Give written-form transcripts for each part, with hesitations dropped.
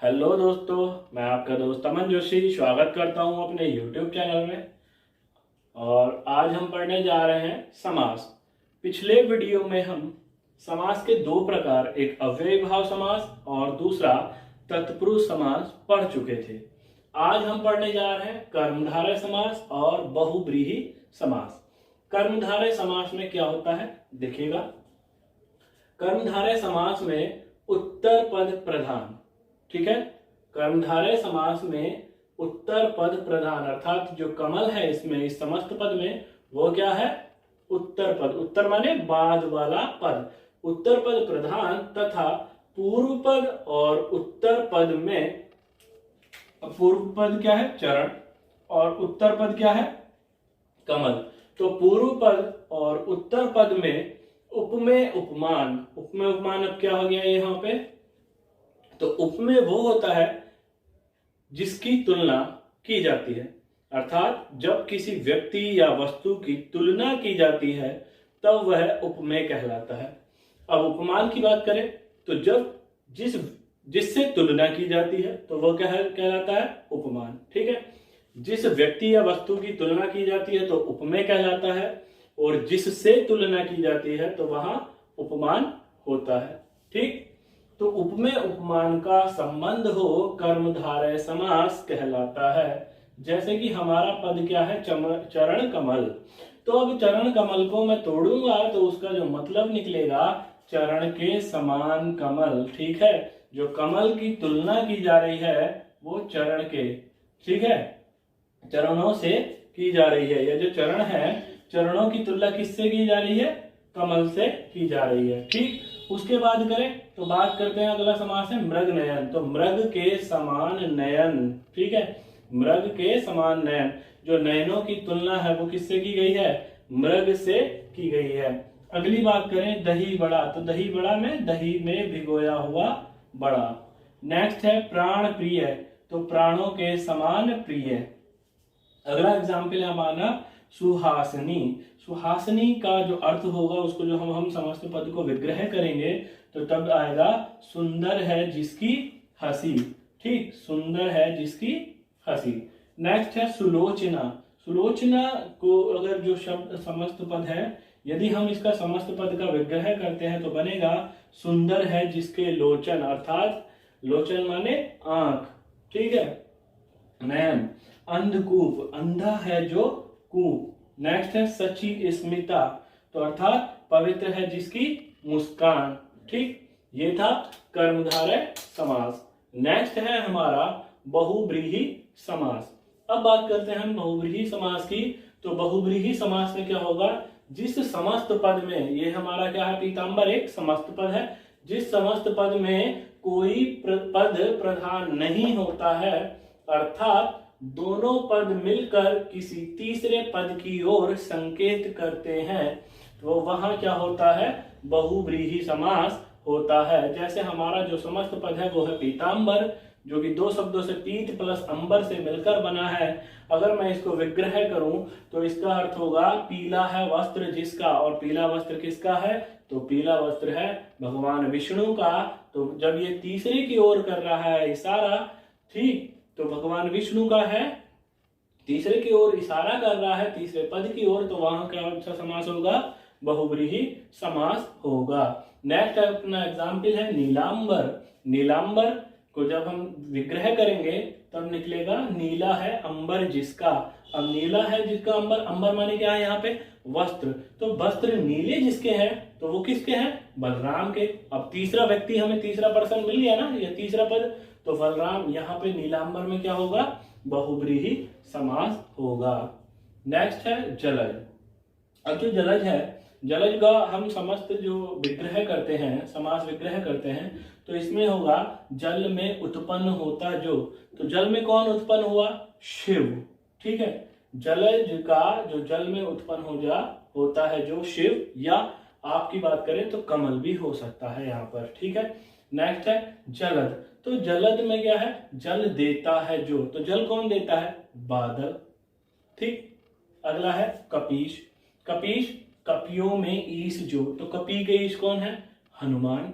Hello दोस्तों, मैं आपका दोस्त अमन जोशी स्वागत करता हूं अपने YouTube चैनल में। और आज हम पढ़ने जा रहे हैं समास। पिछले वीडियो में हम समास के दो प्रकार, एक अव्ययी भाव समास और दूसरा तत्पुरुष समास पढ़ चुके थे। आज हम पढ़ने जा रहे हैं कर्मधारय समास और बहुव्रीहि समास। कर्मधारय समास में क्या होता है देखिएगा। कर्मधारय समास में उत्तर पद प्रधान, ठीक है। कर्मधारय समास में उत्तर पद प्रधान अर्थात जो कमल है इसमें, इस समस्त पद में, वो क्या है? उत्तर पद। उत्तर माने बाद वाला पद। उत्तर पद प्रधान तथा पूर्व पद और उत्तर पद में, पूर्व पद क्या है? चरण, और उत्तर पद क्या है? कमल। तो पूर्व पद और उत्तर पद में उपमेय उपमान, उपमेय उपमान अब क्या हो गया यहाँ पे? तो उपमेय वो होता है जिसकी तुलना की जाती है, अर्थात जब किसी व्यक्ति या वस्तु की तुलना की जाती है तब वह उपमेय कहलाता है। अब उपमान की बात करें तो जब जिससे तुलना की जाती है तो वह क्या कहलाता है? उपमान, ठीक है। जिस व्यक्ति या वस्तु की तुलना की जाती है तो उपमेय कहलाता है, और जिससे तुलना की जाती है तो वहां उपमान होता है, ठीक। तो उपमेय उपमान का संबंध हो कर्मधारय समास कहलाता है। जैसे कि हमारा पद क्या है? चरण कमल। तो अब चरण कमल को मैं तोड़ूंगा तो उसका जो मतलब निकलेगा, चरण के समान कमल, ठीक है। जो कमल की तुलना की जा रही है वो चरण के, ठीक है, चरणों से की जा रही है। यह जो चरण है, चरणों की तुलना किससे की जा रही है? कमल से की जा रही है, ठीक। उसके बाद करें तो बात करते हैं, अगला समास है मृग नयन। तो मृग के समान नयन, ठीक है, मृग के समान नयन। जो नयनों की तुलना है वो किससे की गई है? मृग से की गई है। अगली बात करें दही बड़ा। तो दही बड़ा में दही में भिगोया हुआ बड़ा। नेक्स्ट है प्राण प्रिय। तो प्राणों के समान प्रिय। अगला एग्जाम्पल है हमारा सुहासनी। सुहासनी का जो अर्थ होगा उसको जो हम समस्त पद को विग्रह करेंगे तो तब आएगा सुंदर है जिसकी हंसी, ठीक, सुंदर है जिसकी हंसी। नेक्स्ट है सुलोचना। सुलोचना को अगर जो शब्द समस्त पद है, यदि हम इसका समस्त पद का विग्रह करते हैं तो बनेगा सुंदर है जिसके लोचन, अर्थात लोचन माने आंख, ठीक है, नयन। अंधकूप, अंधा है जो कूप। नेक्स्ट है सची स्मिता, तो अर्थात पवित्र है जिसकी मुस्कान, ठीक। ये था कर्मधारय समास। नेक्स्ट है हमारा बहुव्रीहि समास। अब बात करते हैं हम बहुव्रीहि समास की। तो बहुव्रीहि समास में क्या होगा? जिस समस्त पद में, ये हमारा क्या है? पीताम्बर एक समस्त पद है। जिस समस्त पद में कोई पद प्रधान नहीं होता है, अर्थात दोनों पद मिलकर किसी तीसरे पद की ओर संकेत करते हैं, तो वहां क्या होता है? बहुव्रीहि समास होता है। जैसे हमारा जो समस्त पद है वो है पीताम्बर, जो कि दो शब्दों से पीत प्लस अंबर से मिलकर बना है। अगर मैं इसको विग्रह करूं तो इसका अर्थ होगा पीला है वस्त्र जिसका, और पीला वस्त्र किसका है? तो पीला वस्त्र है भगवान विष्णु का। तो जब ये तीसरे की ओर कर रहा है इशारा, ठीक, तो भगवान विष्णु का है, तीसरे की ओर इशारा कर रहा है, तीसरे पद की ओर, तो वहां क्या सा समास होगा? बहुव्रीहि समास होगा। नेक्स्ट अपना एग्जाम्पल है नीलांबर। नीलांबर को जब हम विग्रह करेंगे तब निकलेगा नीला है अंबर जिसका। अब नीला है जिसका अंबर, अंबर माने क्या है यहाँ पे? वस्त्र। तो वस्त्र नीले जिसके हैं तो वो किसके हैं? बलराम के। अब तीसरा व्यक्ति, हमें तीसरा पर्सन मिल गया ना, ये तीसरा पद, तो बलराम। यहाँ पे नीलांबर में क्या होगा? बहुव्रीहि समास होगा। नेक्स्ट है जलज। अब जो जलज है, जलज का हम समस्त जो विग्रह करते हैं, समास विग्रह करते हैं, तो इसमें होगा जल में उत्पन्न होता जो। तो जल में कौन उत्पन्न हुआ? शिव, ठीक है। जलज का जो जल में उत्पन्न होता है जो, शिव, या आपकी बात करें तो कमल भी हो सकता है यहाँ पर, ठीक है। नेक्स्ट है जलद। तो जलद में क्या है? जल देता है जो। तो जल कौन देता है? बादल, ठीक। अगला है कपीश। कपीश, कपियों में ईश जो। तो कपी के ईश कौन है? हनुमान।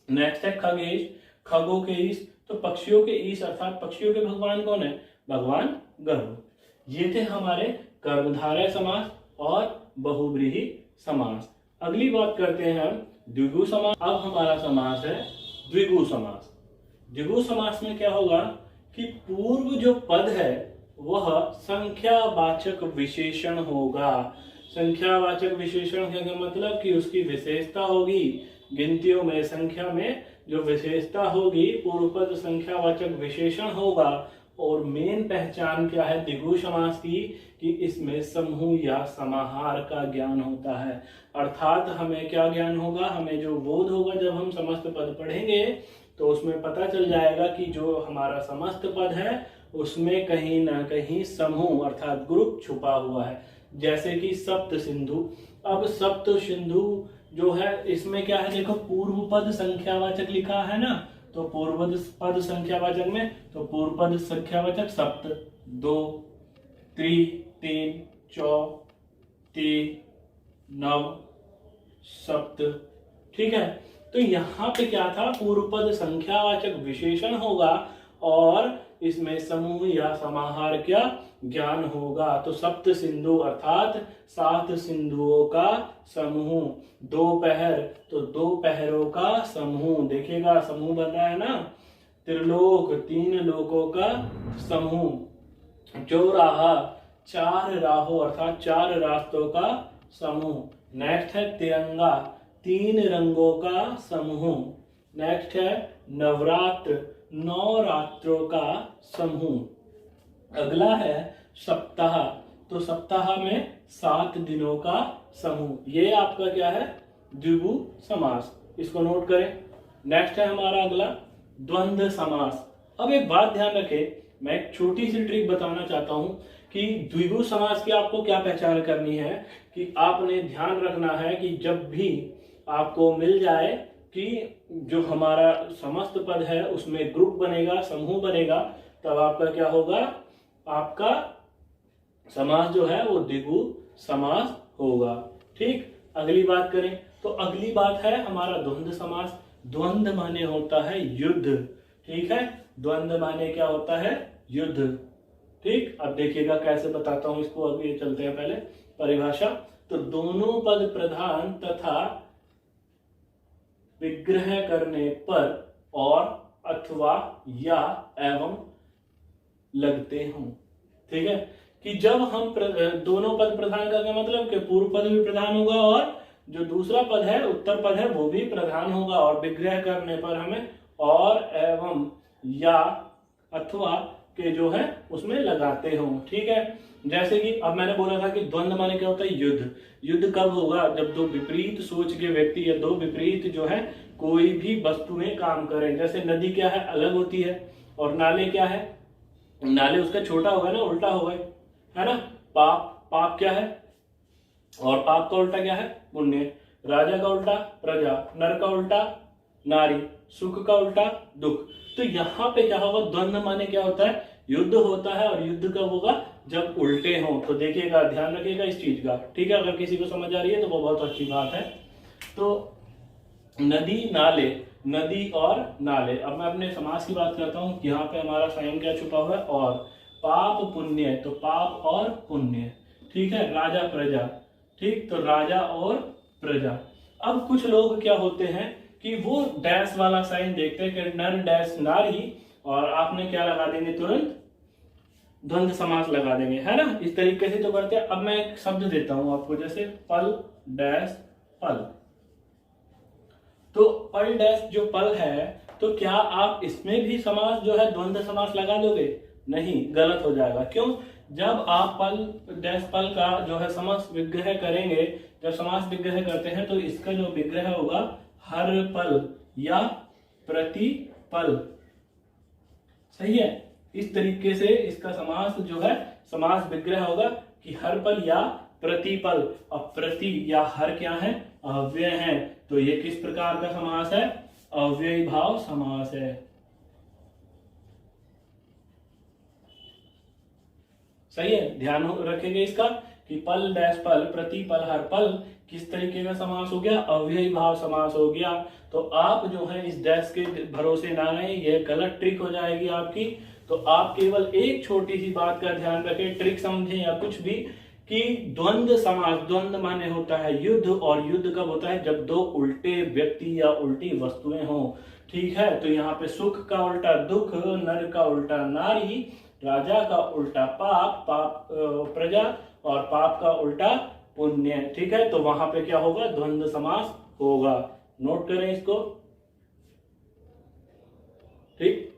नेक्स्ट है खगेश। खगों के ईश, तो पक्षियों के ईश अर्थात पक्षियों के भगवान कौन है? भगवान गरुड़। ये थे हमारे कर्मधारय समास और बहुव्रीहि समास। अगली बात करते हैं हम द्विगु समास। अब हमारा समास है द्विगु समास। द्विगु समास में क्या होगा कि पूर्व जो पद है वह संख्यावाचक विशेषण होगा। संख्यावाचक विशेषण का मतलब कि उसकी विशेषता होगी, गिनतियों में संख्या में जो विशेषता होगी पूर्व पद संख्यावाचक विशेषण होगा। और मेन पहचान क्या है द्विगु समास की कि इसमें समूह या समाहार का ज्ञान होता है। अर्थात हमें क्या ज्ञान होगा, हमें जो बोध होगा जब हम समस्त पद पढ़ेंगे तो उसमें पता चल जाएगा कि जो हमारा समस्त पद है उसमें कहीं ना कहीं समूह अर्थात ग्रुप छुपा हुआ है। जैसे कि सप्त सिंधु। अब सप्त सिंधु जो है इसमें क्या है, देखो पूर्व पद संख्यावाचक लिखा है ना, तो पूर्व पद संख्यावाचक में तो पूर्व पद संख्यावाचक सप्त, दो, त्रि, तीन, चौ, ती, नव, सप्त। ठीक है, तो यहाँ पे क्या था, पूर्व पद संख्यावाचक विशेषण होगा और इसमें समूह या समाहार क्या ज्ञान होगा। तो सप्त सिंधु अर्थात 7 सिंधुओं का समूह, दोपहर तो 2 पहरों का समूह। देखिएगा समूह बन रहा है ना, त्रिलोक 3 लोकों का समूह, चौराहा 4 राहों अर्थात 4 रास्तों का समूह। नेक्स्ट है तिरंगा 3 रंगों का समूह। नेक्स्ट है नवरात्र 9 रात्रों का समूह। अगला है सप्ताह, तो सप्ताह में 7 दिनों का समूह। ये आपका क्या है द्विगु समास, इसको नोट करें। नेक्स्ट है हमारा अगला द्वंद्व समास। अब एक बात ध्यान रखें, मैं एक छोटी सी ट्रिक बताना चाहता हूं कि द्विगु समास की आपको क्या पहचान करनी है कि आपने ध्यान रखना है कि जब भी आपको मिल जाए कि जो हमारा समस्त पद है उसमें ग्रुप बनेगा, समूह बनेगा, तब आपका क्या होगा, आपका समास जो है वो द्विगु समास होगा। ठीक, अगली बात करें तो अगली बात है हमारा द्वंद्व समास। द्वंद्व माने होता है युद्ध। ठीक है, द्वंद्व माने क्या होता है, युद्ध। ठीक, अब देखिएगा कैसे बताता हूं इसको। अभी चलते हैं पहले परिभाषा। तो दोनों पद प्रधान तथा विग्रह करने पर और अथवा या एवं लगते हों। ठीक है, कि जब हम दोनों पद प्रधान का क्या मतलब कि पूर्व पद भी प्रधान होगा और जो दूसरा पद है उत्तर पद है वो भी प्रधान होगा, और विग्रह करने पर हमें और एवं या अथवा के जो है उसमें लगाते हो। ठीक है, जैसे कि अब मैंने बोला था कि द्वंद्व माने क्या होता है, युद्ध। युद्ध कब होगा, जब 2 विपरीत सोच के व्यक्ति या 2 विपरीत जो है कोई भी वस्तुएं काम करें। जैसे नदी क्या है, अलग होती है, और नाले क्या है, नाले उसका छोटा होगा ना, उल्टा होगा, है ना। पाप, पाप क्या है, और पाप का उल्टा क्या है, पुण्य। राजा का उल्टा प्रजा, नर का उल्टा नारी, सुख का उल्टा दुख। तो यहाँ पे क्या होगा, द्वंद्व माने क्या होता है, युद्ध होता है, और युद्ध कब होगा, जब उल्टे हो। तो देखिएगा, ध्यान रखिएगा इस चीज का। ठीक है, अगर किसी को समझ आ रही है तो वो बहुत अच्छी बात है। तो नदी नाले, नदी और नाले। अब मैं अपने समास की बात करता हूँ, यहाँ पे हमारा साइन क्या छुपा हुआ है, और पाप पुण्य, तो पाप और पुण्य। ठीक है, राजा प्रजा, ठीक, तो राजा और प्रजा। अब कुछ लोग क्या होते हैं कि वो डैश वाला साइन देखते हैं कि नर डैश नारी, और आपने क्या लगा देंगे, तुरंत द्वंद्व समास लगा देंगे, है ना। इस तरीके से तो करते हैं। अब मैं एक शब्द देता हूं आपको, जैसे पल डैश पल। तो पल डैश जो पल है, तो क्या आप इसमें भी समास जो है द्वंद्व समास लगा दोगे? नहीं, गलत हो जाएगा। क्यों? जब आप पल डैश पल का जो है समास विग्रह करेंगे, जब समास विग्रह करते हैं तो इसका जो विग्रह होगा हर पल या प्रति पल। सही है, इस तरीके से इसका समास जो है समास विग्रह होगा कि हर पल या प्रतिपल। अब प्रति या हर क्या है, अव्यय है, तो ये किस प्रकार का समास है, अव्ययी भाव समास है। सही है, ध्यान रखेंगे इसका कि पल डैश पल, प्रति पल, हर पल किस तरीके का समास हो गया, अव्ययी भाव समास हो गया। तो आप जो है इस डैश के भरोसे ना रहे, यह गलत ट्रिक हो जाएगी आपकी। तो आप केवल एक छोटी सी बात का ध्यान रखें, ट्रिक समझें या कुछ भी, कि द्वंद्व समास, द्वंद्व माने होता है युद्ध, और युद्ध कब होता है, जब दो उल्टे व्यक्ति या उल्टी वस्तुएं हो। ठीक है, तो यहाँ पे सुख का उल्टा दुख, नर का उल्टा नारी, राजा का उल्टा पाप, प्रजा, और पाप का उल्टा पुण्य। ठीक है, तो वहां पे क्या होगा, द्वंद्व समास होगा। नोट करें इसको। ठीक,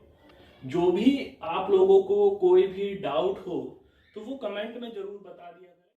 जो भी आप लोगों को कोई भी डाउट हो तो वो कमेंट में जरूर बता दिया।